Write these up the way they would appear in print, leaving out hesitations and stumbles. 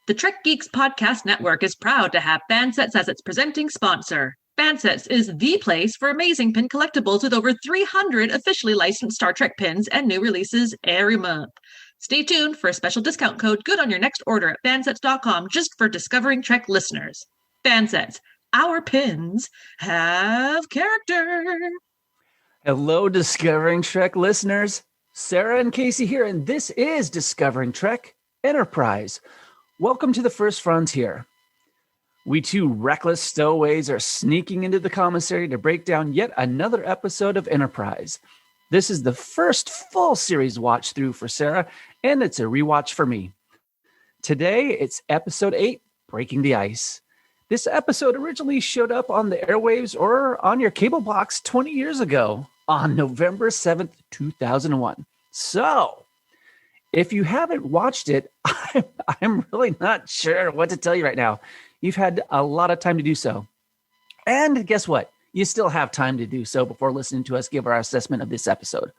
The Trek Geeks Podcast Network is proud to have Fansets as its presenting sponsor. Fansets is the place for amazing pin collectibles with over 300 officially licensed Star Trek pins and new releases every month. Stay tuned for a special discount code good on your next order at fansets.com just for Discovering Trek listeners. Fansets, our pins have character. Hello, Discovering Trek listeners. Sara and Kasey here, and this is Discovering Trek Enterprise. Welcome to the First Frontier. We two reckless stowaways are sneaking into the commissary to break down yet another episode of Enterprise. This is the first full series watch through for Sara, and it's a rewatch for me. Today, it's episode 8, Breaking the Ice. This episode originally showed up on the airwaves or on your cable box 20 years ago on November 7th, 2001. So, if you haven't watched it, I'm really not sure what to tell you right now. You've had a lot of time to do so. And guess what? You still have time to do so before listening to us give our assessment of this episode.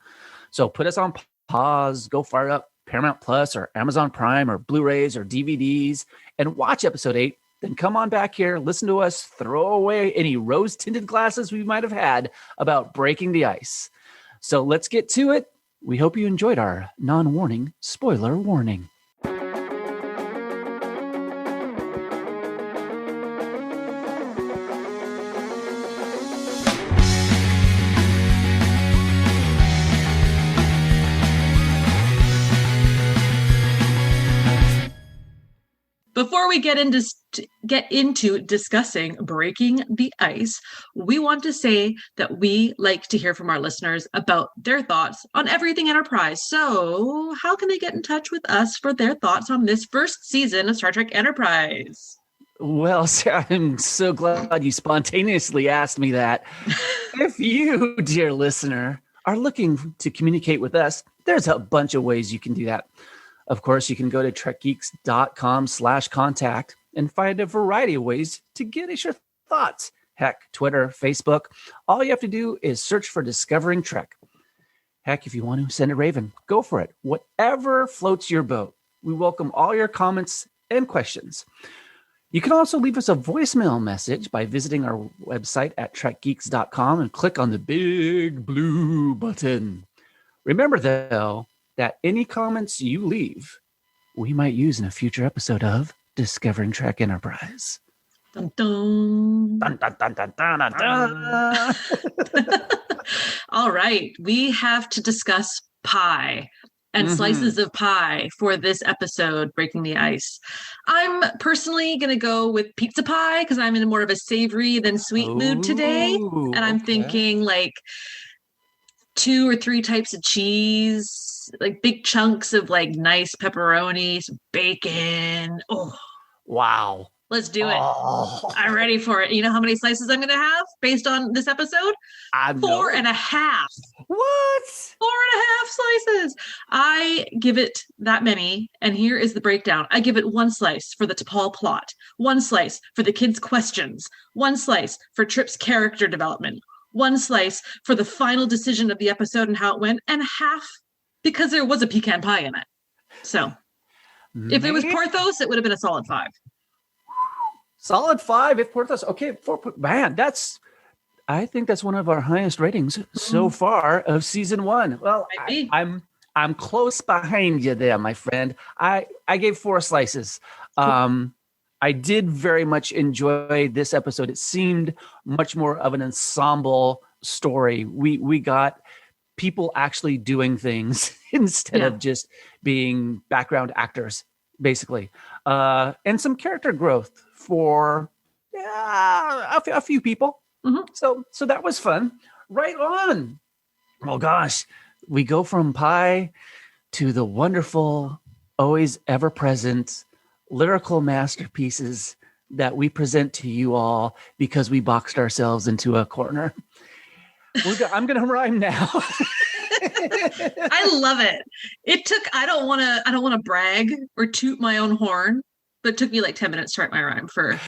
So put us on pause, go fire up Paramount Plus or Amazon Prime or Blu-rays or DVDs and watch episode 8. Then come on back here, listen to us, throw away any rose-tinted glasses we might have had about breaking the ice. So let's get to it. We hope you enjoyed our non-warning spoiler warning. Before we get into discussing Breaking the Ice, we want to say that we like to hear from our listeners about their thoughts on everything Enterprise. So how can they get in touch with us for their thoughts on this first season of Star Trek Enterprise? Well, Sara, I'm so glad you spontaneously asked me that. If you, dear listener, are looking to communicate with us, there's a bunch of ways you can do that. Of course, you can go to trekgeeks.com/contact and find a variety of ways to get us your thoughts. Heck, Twitter, Facebook. All you have to do is search for Discovering Trek. Heck, if you want to send a raven, go for it. Whatever floats your boat. We welcome all your comments and questions. You can also leave us a voicemail message by visiting our website at trekgeeks.com and click on the big blue button. Remember, though, that any comments you leave, we might use in a future episode of Discovering Trek Enterprise. Dun, dun. Dun, dun, dun, dun, dun, dun, dun. All right, we have to discuss pie and slices of pie for this episode, Breaking the Ice. I'm personally going to go with pizza pie because I'm in more of a savory than sweet mood today. And I'm thinking like 2 or 3 types of cheese, like big chunks of like nice pepperoni, some bacon. Oh, wow. Let's do it. I'm ready for it. You know how many slices I'm going to have based on this episode? 4.5. What? 4.5 slices. I give it that many. And here is the breakdown. I give it 1 slice for the T'Pol plot, 1 slice for the kids' questions, 1 slice for Trip's character development, 1 slice for the final decision of the episode and how it went, and half because there was a pecan pie in it. So if it was Porthos, it would have been a solid 5. Solid 5 if Porthos. Okay, man, I think that's one of our highest ratings so far of season 1. Well, I'm close behind you there, my friend. I gave 4 slices. I did very much enjoy this episode. It seemed much more of an ensemble story. We got people actually doing things instead of just being background actors, basically. And some character growth for a few people. So that was fun. Right on. Oh, gosh. We go from pie to the wonderful, always ever-present lyrical masterpieces that we present to you all because we boxed ourselves into a corner. I'm going to rhyme now. I love it. It took, I don't want to brag or toot my own horn, but it took me like 10 minutes to write my rhyme for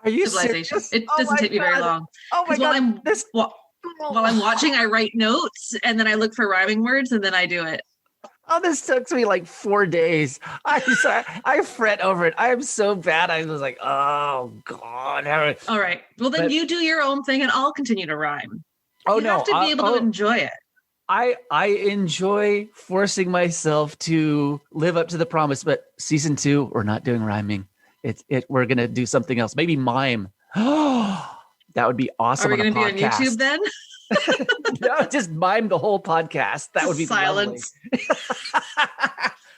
Are you civilization. serious? It doesn't take me very long. Oh my God. While I'm watching, I write notes and then I look for rhyming words and then I do it. Oh, this took me like 4 days. I'm sorry. I fret over it. I am so bad. I was like, oh God. All right. Well, then you do your own thing and I'll continue to rhyme. Oh you no. have to be able to enjoy it. I enjoy forcing myself to live up to the promise, but season 2, we're not doing rhyming. We're gonna do something else. Maybe mime. Oh, that would be awesome. Are we gonna be on YouTube then? No, just mime the whole podcast. That would be silence.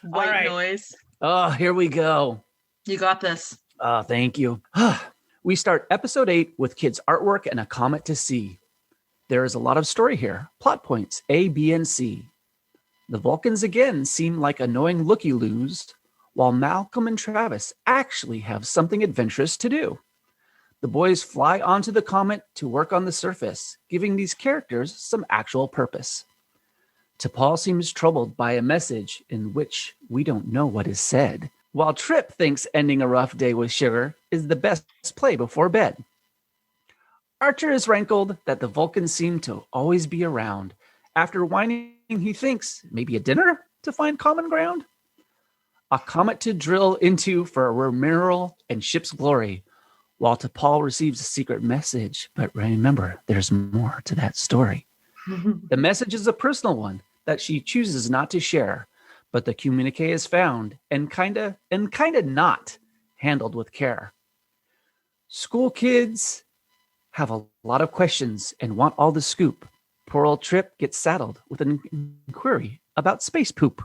White noise. Oh, here we go. You got this. Oh, thank you. We start episode 8 with kids' artwork and a comet to see. There is a lot of story here. Plot points A, B, and C. The Vulcans again seem like annoying looky-loos, while Malcolm and Travis actually have something adventurous to do. The boys fly onto the comet to work on the surface, giving these characters some actual purpose. T'Pol seems troubled by a message in which we don't know what is said, while Trip thinks ending a rough day with Sugar is the best play before bed. Archer is rankled that the Vulcans seem to always be around. After whining, he thinks maybe a dinner to find common ground? A comet to drill into for a remuneral and ship's glory, while T'Pol receives a secret message. But remember, there's more to that story. The message is a personal one that she chooses not to share, but the communique is found and kinda not handled with care. School kids have a lot of questions and want all the scoop. Poor old Trip gets saddled with an inquiry about space poop.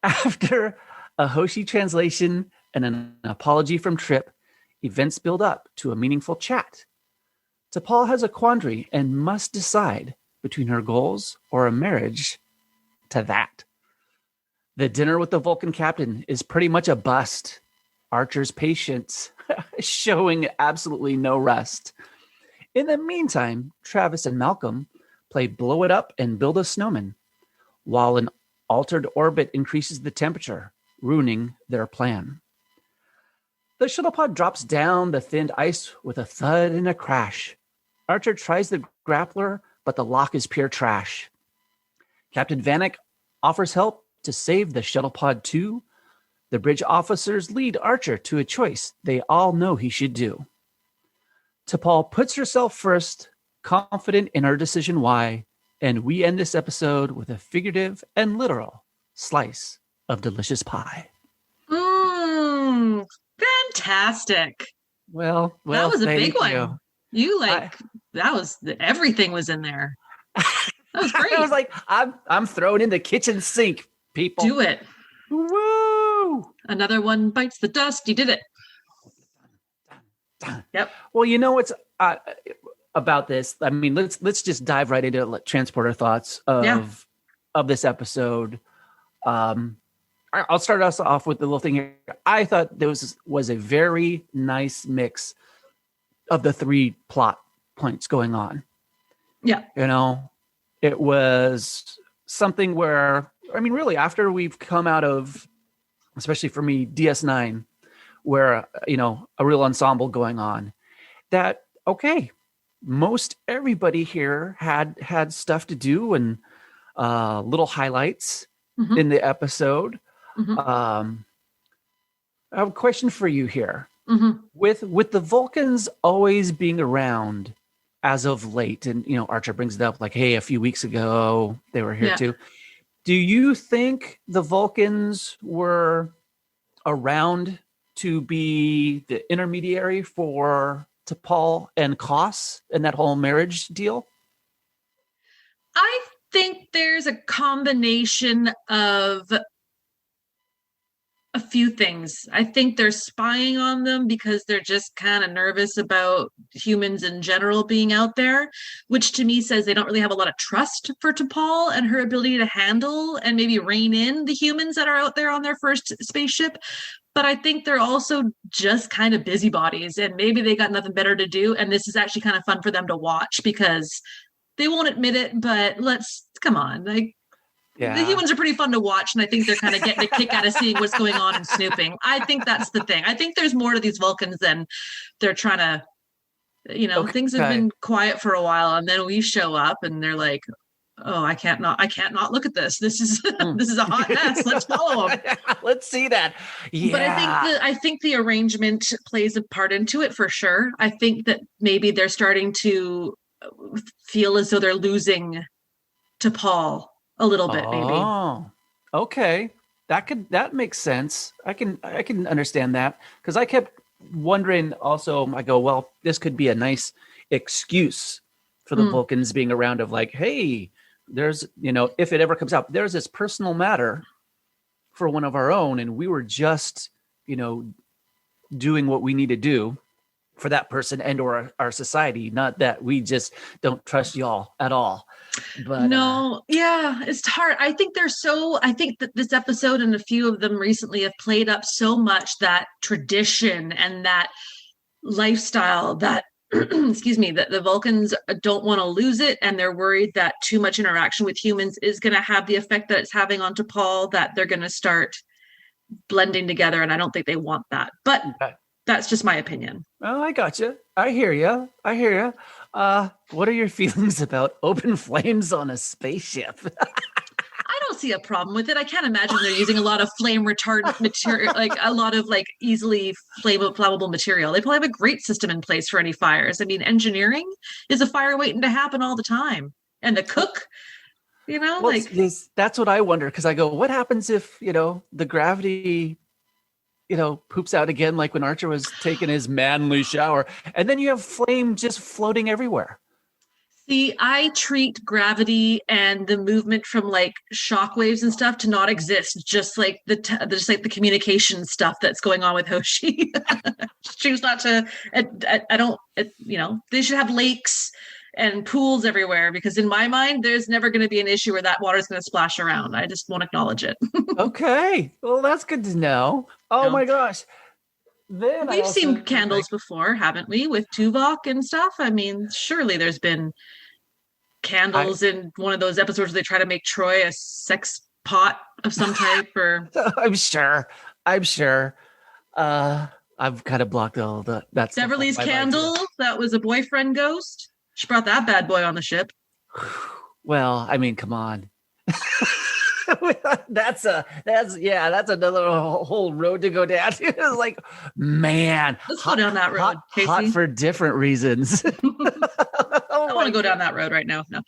After a Hoshi translation and an apology from Trip, events build up to a meaningful chat. T'Pol has a quandary and must decide between her goals or a marriage to that. The dinner with the Vulcan captain is pretty much a bust. Archer's patience showing absolutely no rust. In the meantime, Travis and Malcolm play blow it up and build a snowman, while an altered orbit increases the temperature, ruining their plan. The shuttle pod drops down the thinned ice with a thud and a crash. Archer tries the grappler, but the lock is pure trash. Captain Vanek offers help to save the shuttle pod too. The bridge officers lead Archer to a choice they all know he should do. T'Pol puts herself first, confident in her decision why, and we end this episode with a figurative and literal slice of delicious pie. Fantastic. Well, that was a big you. one. Everything was in there. That was great. I was like, I'm throwing in the kitchen sink, people. Do it. Woo! Another one bites the dust. You did it. Yep. Well, you know what's about this? I mean, let's just dive right into transporter thoughts of this episode. I'll start us off with the little thing here. I thought there was a very nice mix of the 3 plot points going on. Yeah. You know, it was something where, I mean, really, after we've come out of, especially for me, DS9, where, you know, a real ensemble going on, that, okay, most everybody here had stuff to do and little highlights in the episode. I have a question for you here. With the Vulcans always being around as of late, and, you know, Archer brings it up like, hey, a few weeks ago, they were here too. Do you think the Vulcans were around to be the intermediary for T'Pol and Kos and that whole marriage deal? I think there's a combination of a few things. I think they're spying on them because they're just kind of nervous about humans in general being out there, which to me says they don't really have a lot of trust for T'Pol and her ability to handle and maybe rein in the humans that are out there on their first spaceship. But I think they're also just kind of busybodies and maybe they got nothing better to do. And this is actually kind of fun for them to watch because they won't admit it, but come on. Like, the humans are pretty fun to watch, and I think they're kind of getting a kick out of seeing what's going on and snooping. I think that's the thing. I think there's more to these Vulcans than they're trying to, you know, things have been quiet for a while, and then we show up, and they're like, oh, I can't not look at this. This is this is a hot mess. Let's follow them. Let's see that. Yeah. But I think the arrangement plays a part into it for sure. I think that maybe they're starting to feel as though they're losing to Paul a little bit, maybe. Oh, okay. That makes sense. I can understand that, because I kept wondering also, I go, well, this could be a nice excuse for the Vulcans being around of like, hey, there's, if it ever comes out, there's this personal matter for one of our own, and we were just, doing what we need to do for that person and or our society, not that we just don't trust y'all at all. But no, yeah, it's hard. I think that this episode and a few of them recently have played up so much that tradition and that lifestyle that excuse me, that the Vulcans don't want to lose it, and they're worried that too much interaction with humans is going to have the effect that it's having onto Paul, that they're going to start blending together, and I don't think they want that. But that's just my opinion. Oh, I gotcha. I hear you. What are your feelings about open flames on a spaceship? I don't see a problem with it. I can't imagine they're using a lot of flame retardant material, like a lot of like easily flammable material. They probably have a great system in place for any fires. I mean, engineering is a fire waiting to happen all the time. And the cook, that's what I wonder, because I go, what happens if, the gravity, poops out again, like when Archer was taking his manly shower, and then you have flame just floating everywhere. See, I treat gravity and the movement from like shock waves and stuff to not exist, just like the communication stuff that's going on with Hoshi. Choose not to. I don't. They should have lakes and pools everywhere, because in my mind, there's never going to be an issue where that water is going to splash around. I just won't acknowledge it. Okay, well, that's good to know. Oh my gosh. Then we've seen candles before, haven't we, with Tuvok and stuff? I mean, surely there's been candles in one of those episodes where they try to make Troy a sex pot of some type, or I'm sure. I've kind of blocked all that. Beverly's candle, that was a boyfriend ghost. She brought that bad boy on the ship. Well, I mean, come on. that's another whole road to go down. It's like, man, let's go down that road, Kasey. Hot for different reasons. I want to go down that road right now. No,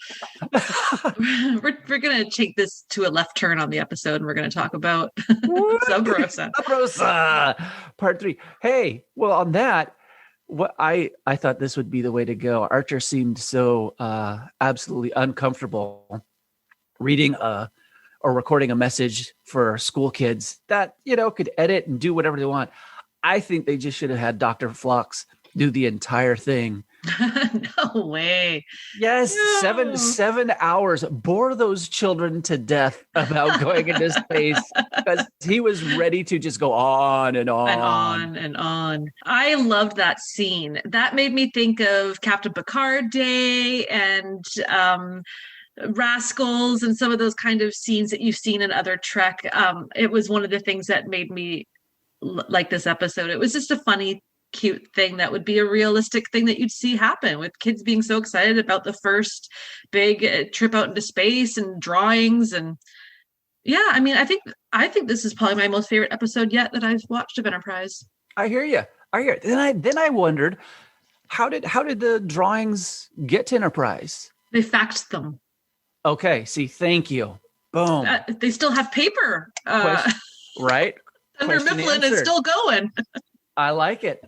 we're gonna take this to a left turn on the episode, and we're gonna talk about Sub Rosa Part 3. Hey, well, on that, what I thought this would be the way to go. Archer seemed so absolutely uncomfortable reading or recording a message for school kids that, could edit and do whatever they want. I think they just should have had Dr. Phlox do the entire thing. No way. Yes, no. 7 hours. Bore those children to death about going into space, because he was ready to just go on and on. And on and on. I loved that scene. That made me think of Captain Picard Day and Rascals and some of those kind of scenes that you've seen in other Trek. It was one of the things that made me like this episode. It was just a funny, cute thing that would be a realistic thing that you'd see happen, with kids being so excited about the first big trip out into space and drawings. And yeah, I mean, I think this is probably my most favorite episode yet that I've watched of Enterprise. I hear you. Then I wondered, how did the drawings get to Enterprise? They faxed them. Okay. See, thank you. Boom. They still have paper. Right. Under Mifflin is still going. I like it.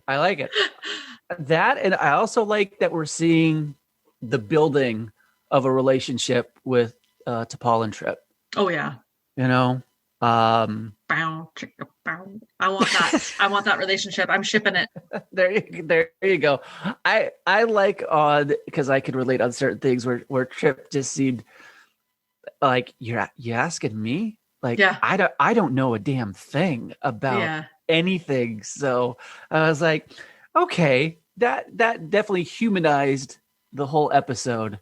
That, and I also like that we're seeing the building of a relationship with T'Pol and Trip. Oh yeah. I want that. I want that relationship. I'm shipping it. There you go. I like because I could relate on certain things where Trip just seemed like, you asking me? Like, yeah. I don't know a damn thing about anything. So I was like, okay, that definitely humanized the whole episode,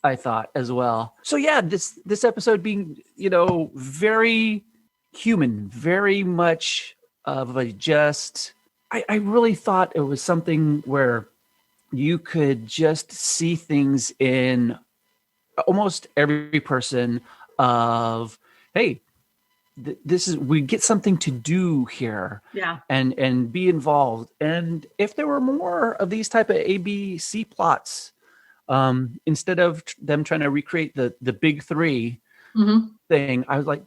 I thought, as well. So yeah, this episode being, very human, very much of a just, I really thought it was something where you could just see things in almost every person of, hey, this is, we get something to do here. Yeah. And be involved. And if there were more of these type of ABC plots, instead of them trying to recreate the big three thing, I was like,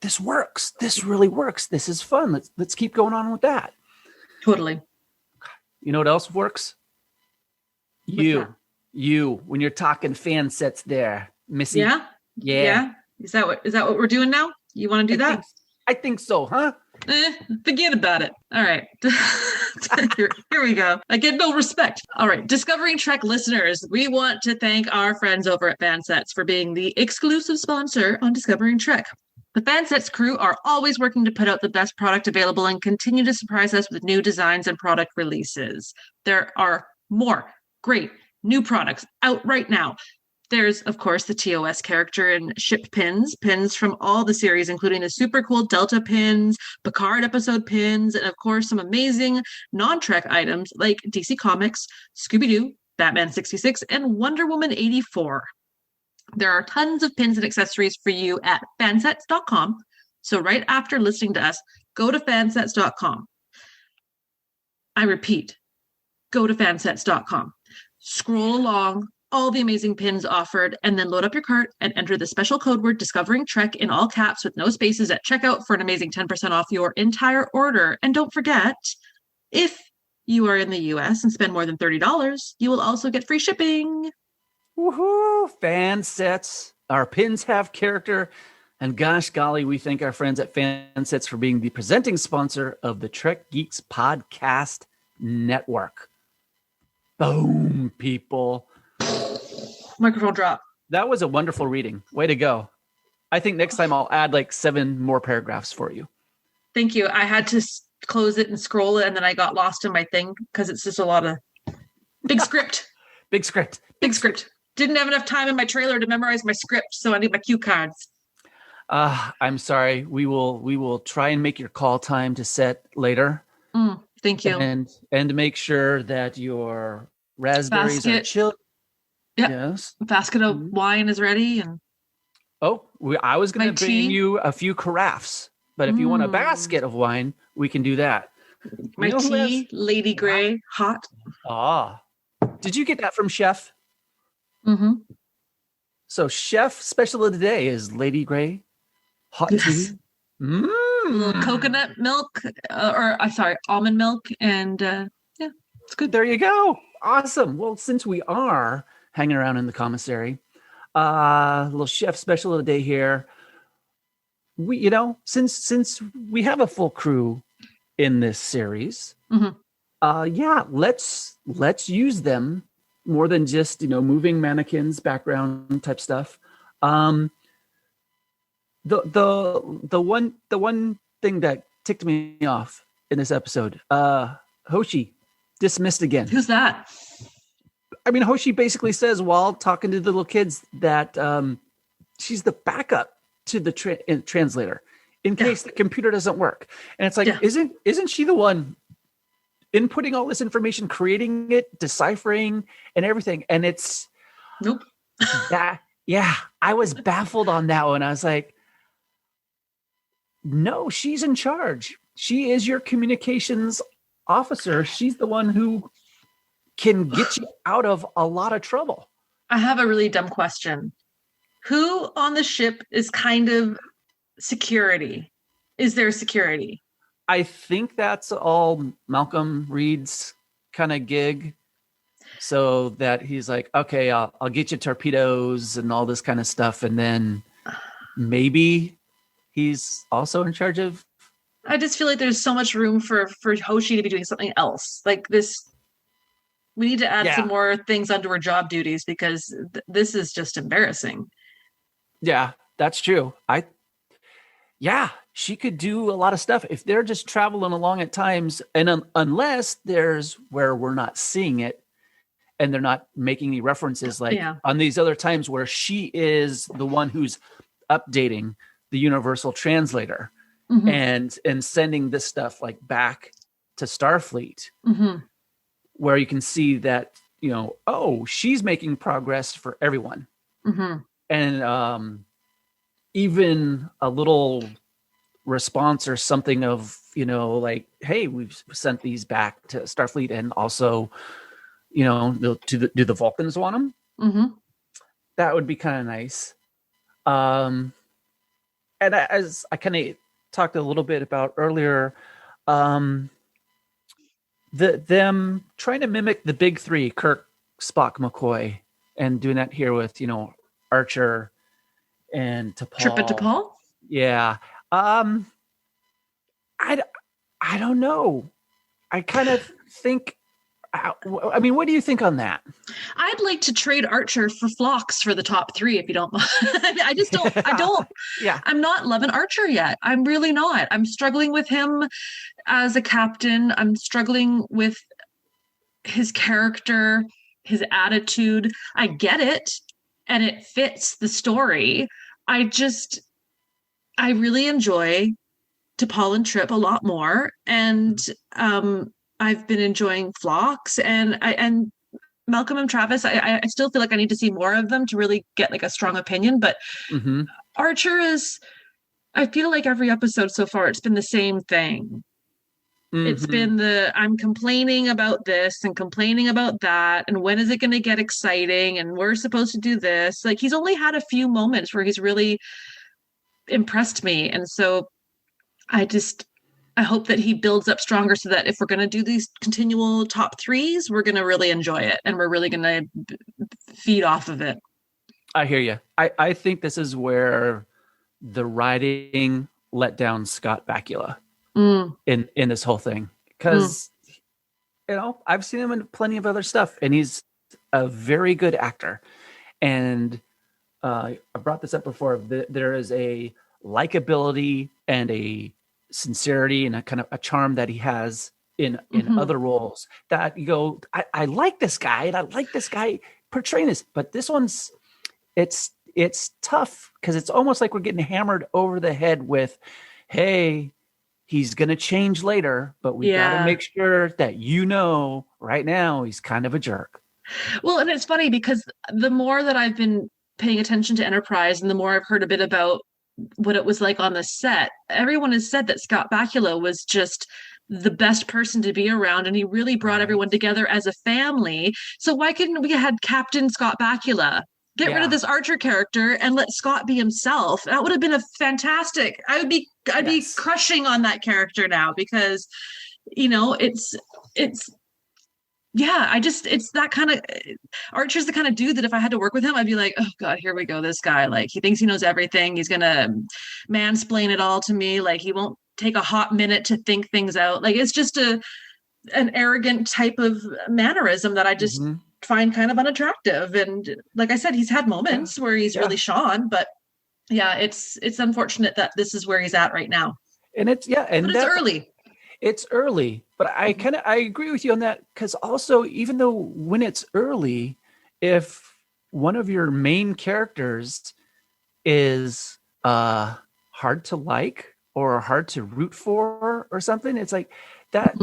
this works. This really works. This is fun. Let's keep going on with that. Totally. You know what else works? You, when you're talking fan sets there, Missy. Yeah. Is that what we're doing now? You want to do that? I think so, huh? Forget about it. All right. Here we go. I get no respect. All right. Discovering Trek listeners, we want to thank our friends over at Fansets for being the exclusive sponsor on Discovering Trek. The Fansets crew are always working to put out the best product available and continue to surprise us with new designs and product releases. There are more great new products out right now. There's, of course, the TOS character and ship pins from all the series, including the super cool Delta pins, Picard episode pins, and of course, some amazing non-Trek items like DC Comics, Scooby-Doo, Batman 66, and Wonder Woman 84. There are tons of pins and accessories for you at fansets.com. So right after listening to us, go to fansets.com. I repeat, go to fansets.com. Scroll along all the amazing pins offered, and then load up your cart and enter the special code word Discovering Trek in all caps with no spaces at checkout for an amazing 10% off your entire order. And don't forget, if you are in the US and spend more than $30, you will also get free shipping. Woohoo! Fansets. Our pins have character. And gosh golly, we thank our friends at Fansets for being the presenting sponsor of the Trek Geeks Podcast Network. Boom, people. Microphone drop. That was a wonderful reading. Way to go. I think next time I'll add like 7 more paragraphs for you. Thank you. I had to close it and scroll it, and then I got lost in my thing because it's just a lot of big script. Big script. Didn't have enough time in my trailer to memorize my script, so I need my cue cards. I'm sorry. We will try and make your call time to set later. Thank you. And make sure that your raspberries are chilled. Yep. Yes. A basket of wine is ready. And I was going to bring you a few carafes, but if you want a basket of wine, we can do that. My tea, Lady Grey, hot. Did you get that from Chef? Mm-hmm. So Chef special of the day is Lady Grey, hot tea. A little coconut milk, almond milk, and it's good. There you go. Awesome. Well, since we are hanging around in the commissary, little Chef special of the day here. We, since we have a full crew in this series, let's use them more than just moving mannequins, background type stuff. The one thing that ticked me off in this episode, Hoshi dismissed again. Who's that? I mean, Hoshi basically says while talking to the little kids that she's the backup to the translator in case the computer doesn't work. And it's like, isn't she the one inputting all this information, creating it, deciphering and everything? And it's nope. I was baffled on that one. I was like, no, she's in charge. She is your communications officer. She's the one who can get you out of a lot of trouble. I have a really dumb question. Who on the ship is kind of security? Is there security? I think that's all Malcolm Reed's kind of gig. So that he's like, okay, I'll get you torpedoes and all this kind of stuff. And then maybe he's also in charge of. I just feel like there's so much room for Hoshi to be doing something else like this. We need to add some more things onto her job duties because this is just embarrassing. Yeah, that's true. She could do a lot of stuff if they're just traveling along at times. And unless there's where we're not seeing it and they're not making any references like on these other times where she is the one who's updating the universal translator and sending this stuff like back to Starfleet where you can see that, she's making progress for everyone. and even a little response or something of, like, hey, we've sent these back to Starfleet, and also, do the Vulcans want them? Mm-hmm. That would be kind of nice. And as I kind of talked a little bit about earlier, them trying to mimic the big three, Kirk, Spock, McCoy, and doing that here with, Archer and Trip it to T'Pol. Paul. Yeah. I don't know. I kind of think, I mean, what do you think on that? I'd like to trade Archer for Phlox for the top three, if you don't mind. Yeah. I'm not loving Archer yet. I'm really not. I'm struggling with him as a captain. I'm struggling with his character, his attitude. I get it, and it fits the story. I really enjoy T'Pol and Trip a lot more, and I've been enjoying Phlox and Malcolm and Travis. I still feel like I need to see more of them to really get like a strong opinion. But Archer is, I feel like every episode so far, it's been the same thing. It's been I'm complaining about this and complaining about that, and when is it going to get exciting, and we're supposed to do this. Like, he's only had a few moments where he's really impressed me, and so I hope that he builds up stronger, so that if we're going to do these continual top threes, we're going to really enjoy it, and we're really going to feed off of it. I hear you. I think this is where the writing let down Scott Bakula in this whole thing, because I've seen him in plenty of other stuff, and he's a very good actor. And I brought this up before. There is a likability and a sincerity and a kind of a charm that he has in other roles that you go, I like this guy, and I like this guy portraying this, but this one's it's tough, because it's almost like we're getting hammered over the head with, hey, he's going to change later, but we got to make sure that right now he's kind of a jerk. Well, and it's funny because the more that I've been paying attention to Enterprise, and the more I've heard a bit about what it was like on the set, everyone has said that Scott Bakula was just the best person to be around, and he really brought everyone together as a family. So why couldn't we had Captain Scott Bakula? Get rid of this Archer character and let Scott be himself. That would have been a fantastic. I'd be crushing on that character now, because it's that kind of, Archer's the kind of dude that if I had to work with him, I'd be like, oh God, here we go. This guy, like, he thinks he knows everything. He's going to mansplain it all to me. Like, he won't take a hot minute to think things out. Like, it's just an arrogant type of mannerism that I just find kind of unattractive. And like I said, he's had moments where he's really shone, but it's unfortunate that this is where he's at right now. And it's early. It's early, but I agree with you on that, because also, even though when it's early, if one of your main characters is hard to like or hard to root for or something, it's like that.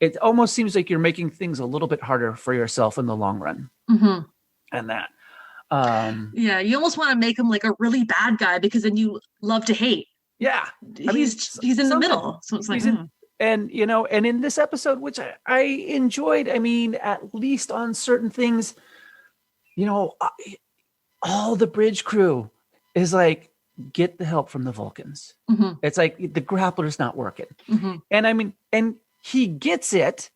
It almost seems like you're making things a little bit harder for yourself in the long run. And that. You almost want to make him like a really bad guy, because then you love to hate. Yeah. He's in the middle. So it's like, and in this episode, which I enjoyed, I mean, at least on certain things, all the bridge crew is like, get the help from the Vulcans. It's like the grappler's not working. And I mean, and he gets it,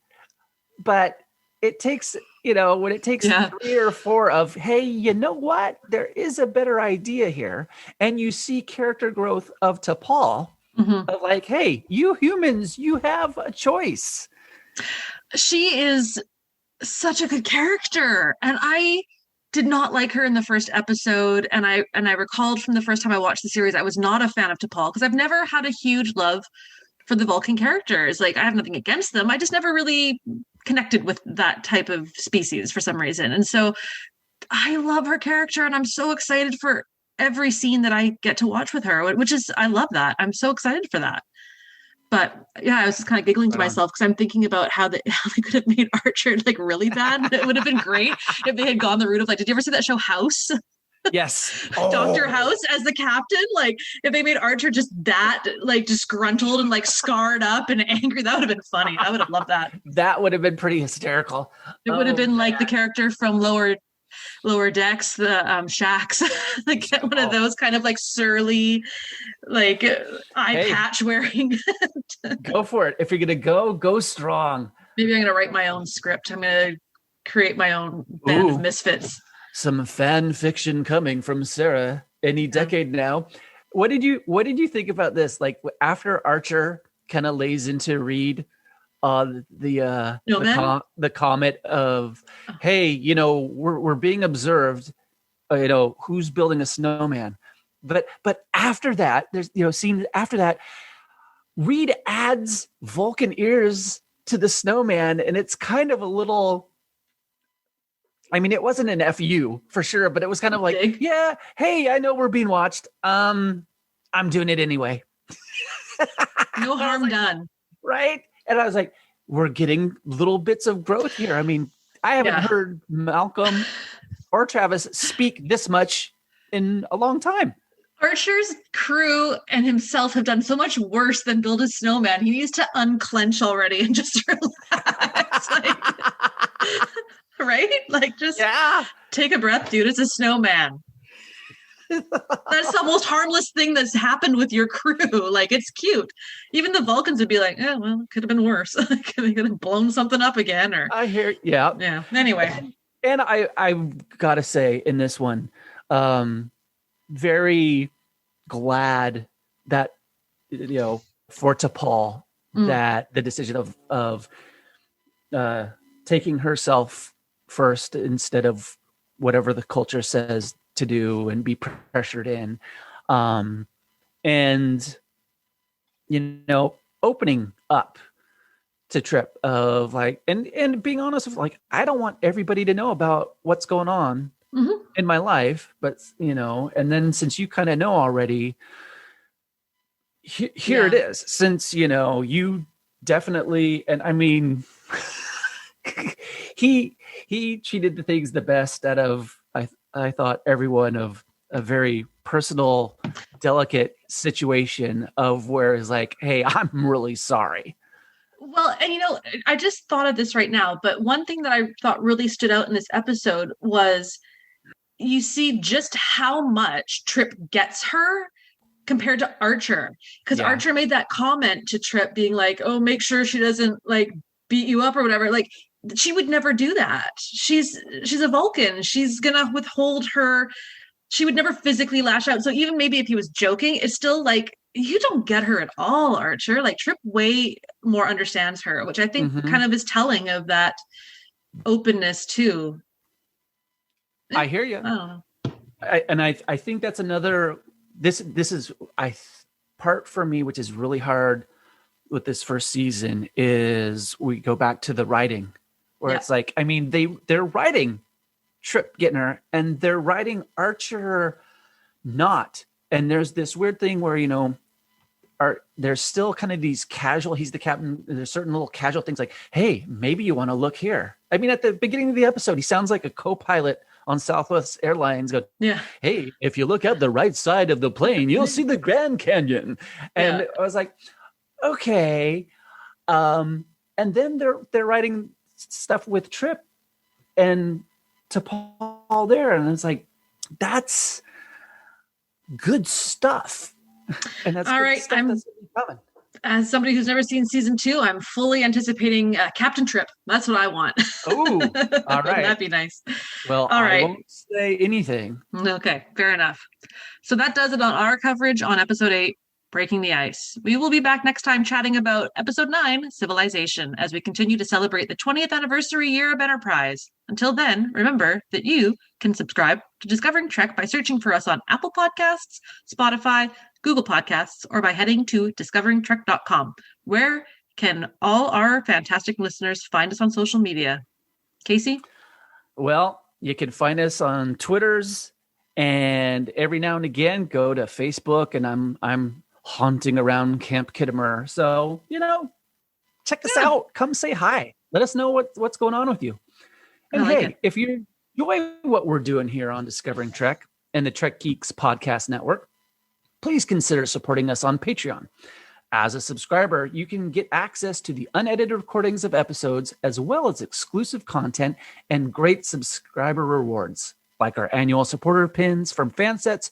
but it takes, when it takes 3 or 4 of, hey, you know what? There is a better idea here. And you see character growth of T'Pol, of like, hey, you humans, you have a choice. She is such a good character. And I did not like her in the first episode. And I recalled from the first time I watched the series, I was not a fan of T'Pol, because I've never had a huge love for the Vulcan characters. Like, I have nothing against them. I just never really connected with that type of species for some reason. And so I love her character, and I'm so excited for every scene that I get to watch with her, which is, I love that. I'm so excited for that. But I was just kind of giggling to myself, because I'm thinking about how they could have made Archer like really bad. It would have been great if they had gone the route of, like, did you ever see that show House? Yes. Dr. House as the captain. Like if they made Archer just that like disgruntled and like scarred up and angry, that would have been funny. I would have loved that. That would have been pretty hysterical. It would have been like the character from Lower Decks, the Shacks, like one of those kind of like surly, like eye patch wearing. Go for it. If you're gonna go strong. Maybe I'm gonna write my own script. I'm gonna create my own band of misfits. Some fan fiction coming from Sara any decade now. What did you think about this? Like after Archer kind of lays into Reed the comet of, hey, you know, we're being observed, you know, who's building a snowman. But after that, there's, you know, scene after that, Reed adds Vulcan ears to the snowman, and it's kind of a little, I mean, it wasn't an FU for sure, but it was kind of like, yeah, hey, I know we're being watched. I'm doing it anyway. No harm done. Right? And I was like, we're getting little bits of growth here. I mean, I haven't heard Malcolm or Travis speak this much in a long time. Archer's crew and himself have done so much worse than build a snowman. He needs to unclench already and just relax. Right? Like just take a breath, dude. It's a snowman. That's the most harmless thing that's happened with your crew. Like, it's cute. Even the Vulcans would be like, oh, well, it could have been worse. They could have blown something up again. Or I hear, yeah. Anyway. And I've got to say in this one, very glad that, you know, for T'Pol, that the decision of taking herself first instead of whatever the culture says to do and be pressured in, and, you know, opening up to Trip of like, and being honest with, like, I don't want everybody to know about what's going on in my life, but, you know, and then since you kind of know already, here it is, since, you know, you definitely, and I mean, he treated the things the best out of, I thought, everyone, of a very personal, delicate situation of where it's like, hey, I'm really sorry. Well, and you know, I just thought of this right now, but one thing that I thought really stood out in this episode was you see just how much Trip gets her compared to Archer. Because Archer made that comment to Trip being like, oh, make sure she doesn't like beat you up or whatever. Like, she would never do that. She's a Vulcan. She's gonna withhold her. She would never physically lash out. So even maybe if he was joking, it's still like, you don't get her at all, Archer. Like, Trip way more understands her, which I think kind of is telling of that openness too. I hear you. I think that's another. This is part for me, which is really hard with this first season, is we go back to the writing. Where it's like, I mean, they're writing Trip getting her, and they're writing Archer not. And there's this weird thing where, you know, there's still kind of these casual, he's the captain, there's certain little casual things like, hey, maybe you want to look here. I mean, at the beginning of the episode, he sounds like a co-pilot on Southwest Airlines. Go, hey, if you look at the right side of the plane, you'll see the Grand Canyon. And I was like, okay. And then they're writing stuff with Trip and T'Pol there, and it's like, that's good stuff. And that's all right. That's coming. As somebody who's never seen season 2, I'm fully anticipating Captain Trip. That's what I want. Oh, all right. That'd be nice. Well, all right. I won't say anything. Okay, fair enough. So that does it on our coverage on episode 8, Breaking the Ice. We will be back next time chatting about episode 9, Civilization, as we continue to celebrate the 20th anniversary year of Enterprise. Until then, remember that you can subscribe to Discovering Trek by searching for us on Apple Podcasts, Spotify, Google Podcasts, or by heading to discoveringtrek.com. Where can all our fantastic listeners find us on social media? Casey? Well, you can find us on Twitters, and every now and again go to Facebook, and I'm haunting around Camp Kittimer. So, you know, check us out. Come say hi. Let us know what's going on with you. And hey, if you enjoy what we're doing here on Discovering Trek, and the Trek Geeks Podcast Network, please consider supporting us on Patreon. As a subscriber, you can get access to the unedited recordings of episodes, as well as exclusive content and great subscriber rewards, like our annual supporter pins from Fansets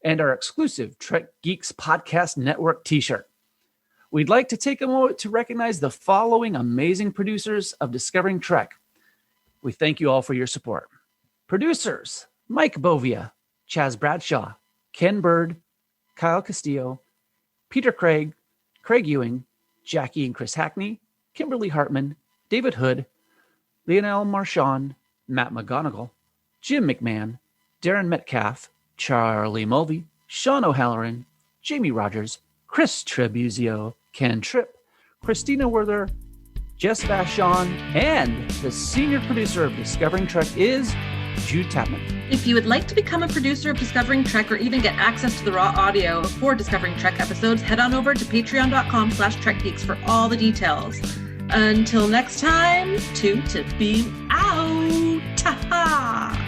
and our exclusive Trek Geeks Podcast Network t-shirt. We'd like to take a moment to recognize the following amazing producers of Discovering Trek. We thank you all for your support. Producers: Mike Bovia, Chaz Bradshaw, Ken Bird, Kyle Castillo, Peter Craig, Craig Ewing, Jackie and Chris Hackney, Kimberly Hartman, David Hood, Lionel Marchand, Matt McGonigal, Jim McMahon, Darren Metcalf, Charlie Mulvey, Sean O'Halloran, Jamie Rogers, Chris Trebuzio, Ken Tripp, Christina Werther, Jess Vashon, and the senior producer of Discovering Trek is Jude Tapman. If you would like to become a producer of Discovering Trek or even get access to the raw audio for Discovering Trek episodes, head on over to patreon.com/trekgeeks for all the details. Until next time, toot to beam out. Ta-ha!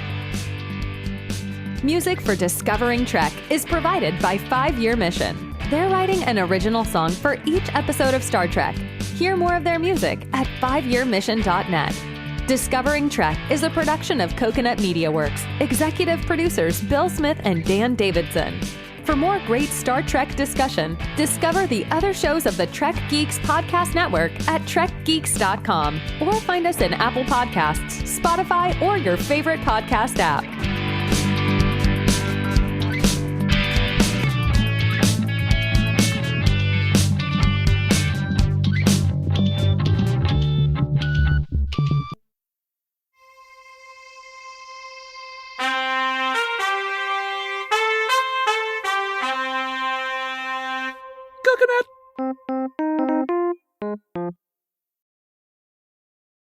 Music for Discovering Trek is provided by 5 Year Mission. They're writing an original song for each episode of Star Trek. Hear more of their music at 5yearmission.net. Discovering Trek is a production of Coconut Media Works. Executive producers Bill Smith and Dan Davidson. For more great Star Trek discussion, discover the other shows of the Trek Geeks Podcast Network at trekgeeks.com or find us in Apple Podcasts, Spotify, or your favorite podcast app. Coconut!